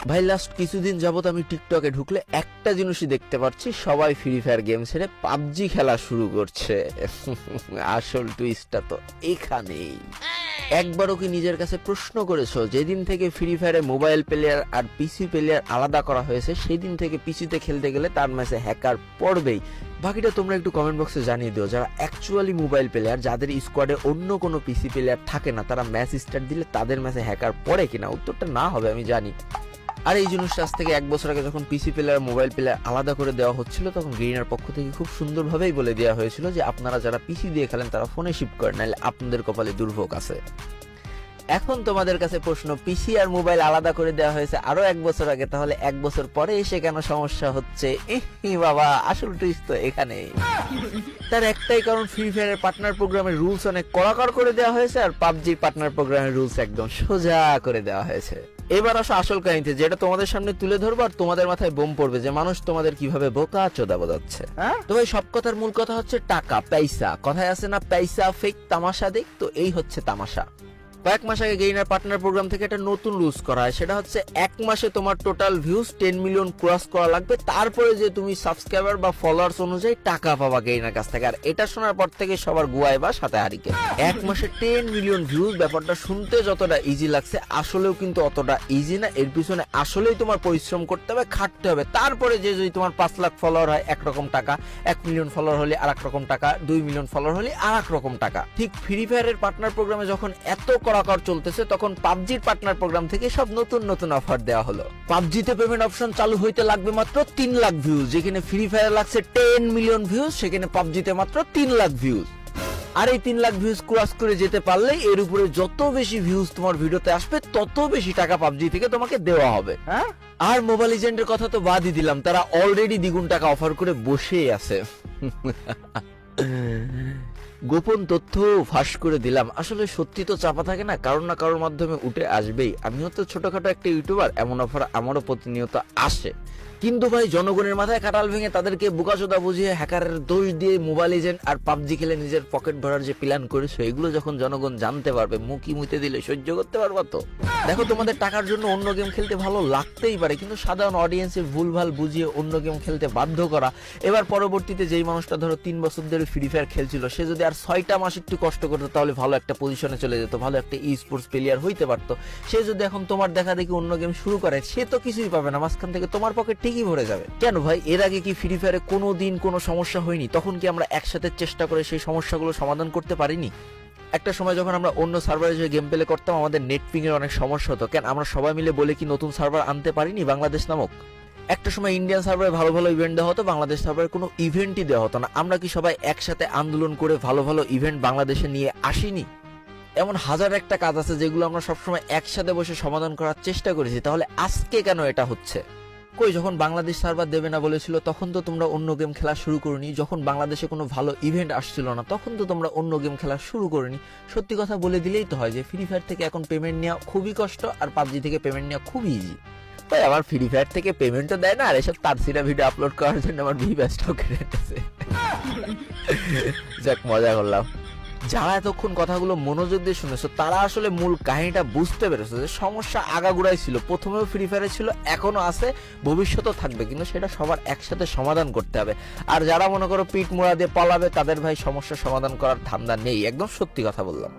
ভাই লাস্ট কিছুদিন যাবত আমি টিকটকে ঢুকলে একটা জিনিসই দেখতে পাচ্ছি, সবাই ফ্রি ফায়ার গেম ছেড়ে পাবজি খেলা শুরু করছে। আসল টুইস্টটা তো এখানেই। একবারও কি নিজের কাছে প্রশ্ন করেছো, যেদিন থেকে ফ্রি ফায়ারে মোবাইল প্লেয়ার আর পিসি প্লেয়ার আলাদা করা হয়েছে সেই দিন থেকে পিসিতে খেলতে গেলে তার ম্যাচে হ্যাকার পড়বেই? বাকিটা তোমরা একটু কমেন্ট বক্সে জানিয়ে দিও। যারা অ্যাকচুয়ালি মোবাইল প্লেয়ার, যাদের স্কোয়াডে অন্য কোনো পিসি প্লেয়ার থাকে না, তারা ম্যাচ স্টার্ট দিলে তাদের ম্যাচে হ্যাকার পড়ে কিনা? উত্তরটা না হবে আমি জানি। আর এই জিনিসটা আজ থেকে 1 বছর আগে যখন পিসি প্লেয়ার মোবাইল প্লেয়ার আলাদা করে দেওয়া হচ্ছিল, তখন গ্রিনার পক্ষ থেকে খুব সুন্দরভাবেই বলে দেওয়া হয়েছিল যে আপনারা যারা পিসি দিয়ে খেলেন তারা ফোনে শিফট করেন, নাহলে আপনাদের কপালে দুর্ভোগ আছে। এখন তোমাদের কাছে প্রশ্ন, পিসি আর মোবাইল আলাদা করে দেওয়া হয়েছে আরো 1 বছর আগে, তাহলে 1 বছর পরে এসে কেন সমস্যা হচ্ছে? বাবা, আসল টুইস্ট তো এখানে। তার একটাই কারণ, ফ্রি ফায়ারের পার্টনার প্রোগ্রামের রুলস অনেক কড়াকড় করে দেওয়া হয়েছে, আর পাবজির পার্টনার প্রোগ্রামের রুলস একদম সোজা করে দেওয়া হয়েছে। এবার আসো আসল কাহিনীতে, যেটা তোমাদের সামনে তুলে ধরবো আর তোমাদের মাথায় বোম পড়বে যে মানুষ তোমাদের কিভাবে বোকা চোদা বোঝাচ্ছে। তো ভাই, সব কথার মূল কথা হচ্ছে টাকা, পয়সা। কথায় আছে না, পয়সা ফেক তামাশা দেখ, তো এই হচ্ছে তামাশা। কয়েক মাস আগে গেইনার পার্টনার প্রোগ্রাম থেকে একটা নতুন রুলস করা হয়, সেটা হচ্ছে 1 মাসে তোমার টোটাল ভিউজ 10 মিলিয়ন ক্রস করা লাগবে, তারপরে যে তুমি সাবস্ক্রাইবার বা ফলোয়ার্স অনুযায়ী টাকা পাবা গেইনার কাছ থেকে। আর এটা শোনার পর থেকে সবার গুয়ায় বা সাথে হারিকে 1 মাসে 10 মিলিয়ন ভিউজ, ব্যাপারটা শুনতে যতটা ইজি লাগছে আসলেও কিন্তু অতটা ইজি না। এর পিছনে আসলেই তোমার পরিশ্রম করতে হবে, খাটতে হবে। তারপরে যে যদি তোমার 5 লাখ ফলোয়ার হয় একরকম টাকা, 1 মিলিয়ন ফলোয়ার হলে আর এক রকম টাকা, 2 মিলিয়ন ফলোয়ার হলে আর এক রকম টাকা। ঠিক ফ্রি ফায়ারের পার্টনার প্রোগ্রামে যখন এত কড়াকড় চলতেছে, তখন পাবজির পার্টনার প্রোগ্রাম থেকে সব নতুন নতুন অফার দেওয়া হলো। পাবজিতে পেমেন্ট অপশন চালু হইতে লাগবে মাত্র 3 লাখ ভিউজ, যেখানে ফ্রি ফায়ার লাগছে 10 মিলিয়ন ভিউজ, সেখানে পাবজিতে মাত্র 3 লাখ ভিউজ। আর এই 3 লাখ ভিউজ ক্রস করে যেতে পারলে এর উপরে যত বেশি ভিউজ তোমার ভিডিওতে আসবে তত বেশি টাকা পাবজি থেকে তোমাকে দেওয়া হবে। আর মোবাইল লিজেন্ডের কথা তো বাদই দিলাম, তারা অলরেডি দ্বিগুণ টাকা অফার করে বসেই আছে। গোপন তথ্য ফাঁস করে দিলাম। আসলে সত্যি তো চাপা থাকে না, কারোর না কারোর মাধ্যমে উঠে আসবেই। আমিও তো ছোটখাটো একটা ইউটিউবার, এমন অফার আমারও প্রতিনিয়ত আসে। কিন্তু ভাই, জনগণের মাথায় কাটাল ভেঙে তাদেরকে বোকাচোদা বুঝিয়ে হ্যাকারের দোষ দিয়ে মোবাইল লিজেন্ড আর পাবজি খেলে নিজের পকেট ভরার যে প্ল্যান করেছো, এগুলো যখন জনগণ জানতে পারবে, মুখি মুইতে দিলে সহ্য করতে পারবা তো? দেখো, তোমাদের টাকার জন্য অন্য গেম খেলতে ভালো লাগতেই পারে, কিন্তু সাধারণ অডিয়েন্সের ভুলভাল বুঝিয়ে অন্য গেম খেলতে বাধ্য করা। এবার পরবর্তীতে যেই মানুষটা ধরো 3 বছর ধরে ফ্রি ফায়ার খেলছিল, সে যদি আর 6টা মাস একটু কষ্ট করতো তাহলে ভালো একটা পজিশনে চলে যেত, ভালো একটা ই স্পোর্টস প্লেয়ার হইতে পারতো। সে যদি এখন তোমার দেখা দেখি অন্য গেম শুরু করে, সে তো কিছুই পাবে না, মাঝখান থেকে তোমার পকেট ঠিকই ভরে যাবে। কেন ভাই, এর আগে কি ফ্রি ফায়ারে কোনো দিন কোনো সমস্যা হয়নি? তখন কি আমরা একসাথে চেষ্টা করে সেই সমস্যাগুলো সমাধান করতে পারিনি? একটা সময় যখন আমরা অন্য সার্ভারে যে গেম প্লে করতাম, আমাদের নেট পিং এর অনেক সমস্যা হতো। কেন আমরা সবাই মিলে বলে কি নতুন সার্ভার আনতে পারিনি বাংলাদেশ নামক? একটা সময় ইন্ডিয়ান সার্ভারে ভালো ভালো ইভেন্ট দেওয়া হতো, বাংলাদেশ সার্ভারে কোনো ইভেন্টই দেওয়া হতো না। আমরা কি সবাই একসাথে আন্দোলন করে ভালো ভালো ইভেন্ট বাংলাদেশে নিয়ে আসিনি? এমন হাজার একটা কাজ আছে যেগুলো আমরা সবসময় একসাথে বসে সমাধান করার চেষ্টা করেছি। তাহলে আজকে কেন এটা হচ্ছে? কই, যখন বাংলাদেশ সার্ভার দেবে না বলেছিল তখন তো তোমরা অন্য গেম খেলা শুরু করনি। যখন বাংলাদেশে কোনো ভালো ইভেন্ট আসছিল না তখন তো তোমরা অন্য গেম খেলা শুরু করনি। সত্যি কথা বলে দিলেই তো হয় যে ফ্রি ফায়ার থেকে এখন পেমেন্ট নেওয়া খুবই কষ্ট, আর পাবজি থেকে পেমেন্ট নেওয়া খুবই ইজি। তাই আমার ফ্রি ফায়ার থেকে পেমেন্টও দেয় না, আর এসব তারসিরা ভিডিও আপলোড করার জন্য আমার ভিউজটাও কেটে নিতেছে। যাক, মজা করলাম। যারা এতক্ষণ কথাগুলো মনোযোগ দিয়ে শুনেছো, তারা আসলে মূল কাহিনীটা বুঝতে পেরেছো যে সমস্যা আগাগোড়াই ছিল। প্রথমেও ফ্রি ফায়ারে ছিল, এখনো আছে, ভবিষ্যতেও থাকবে, কিন্তু সেটা সবার একসাথে সমাধান করতে হবে। আর যারা মনে করো পিঠ মোড়া দিয়ে পালাবে, তাদের ভাই সমস্যা সমাধান করার ধান্দা নেই। একদম সত্যি কথা বললাম।